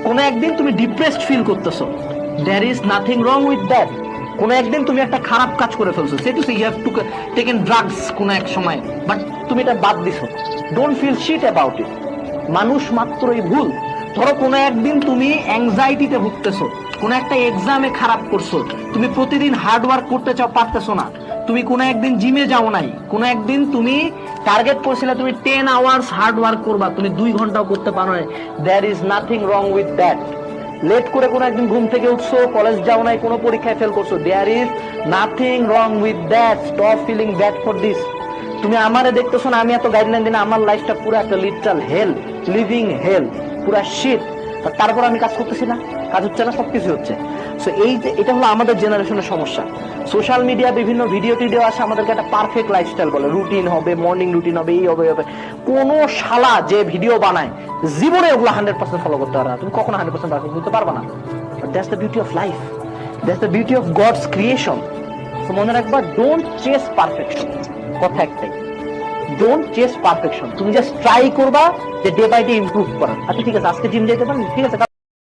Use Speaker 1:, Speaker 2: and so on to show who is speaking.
Speaker 1: কোনো একদিন তুমি ডিপ্রেসড ফিল করতেছো, there is nothing wrong with that. কোনো একদিন তুমি একটা খারাপ কাজ করে ফেলছো, say to say you have to taken drugs কোনো এক সময়, বাট তুমি এটা বাদ দিছো, don't feel shit about it. মানুষ মাত্রই ভুল। ধরো কোনো একদিন তুমি অ্যাংজাইটিতে ভুগতেছো, কোনো একটা এক্সামে খারাপ করছো, তুমি প্রতিদিন হার্ড ওয়ার্ক করতে চাও, পারতেছো না, তুমি কোনো একদিন জিমে যাও নাই, কোনো একদিন তুমি টার্গেট করছিলে তুমি 10 আওয়ার্স হার্ড ওয়ার্ক করবা, তুমি 2 ঘন্টাও করতে পারো না, there is nothing wrong with that. Late করে কোনো একদিন ঘুম থেকে উঠছো, কলেজ যাও নাই, কোনো পরীক্ষায় ফেল করছো, there is nothing wrong with that. Stop feeling bad for this. তুমি আমারে দেখতেছো না, আমি এত গাইডলাইন দিই না, আমার লাইফটা পুরো একটা লিটারাল হেল, লিভিং হেল, পুরা শিট, তারপর আমি কাজ করতেছি না, কাজ হচ্ছে না, সবকিছু হচ্ছে। সো এটা হলো আমাদের জেনারেশনের সমস্যা। সোশ্যাল মিডিয়া বিভিন্ন ভিডিও টিডিও আসে, আমাদেরকে একটা পারফেক্ট লাইফস্টাইল বলে, রুটিন হবে, মর্নিং রুটিন হবে, এই হবে হবে। কোন শালা যে ভিডিও বানায় জীবনে ওগুলো 100% ফলো করতে পারবে না, তুমি কখনো 100% পারফেক্ট হতে পারবে না। But that's the beauty of life, that's the beauty of God's creation. So মনে রাখবা, ডোন্ট চেস পারফেকশন। কথা একটাই, ডোন্ট চেস পারফেকশন। তুমি জাস্ট ট্রাই করবা যে ডে বাই ডে ইমপ্রুভ করার। আচ্ছা ঠিক আছে, আজকে জিম যেতে পারেন, ঠিক আছে,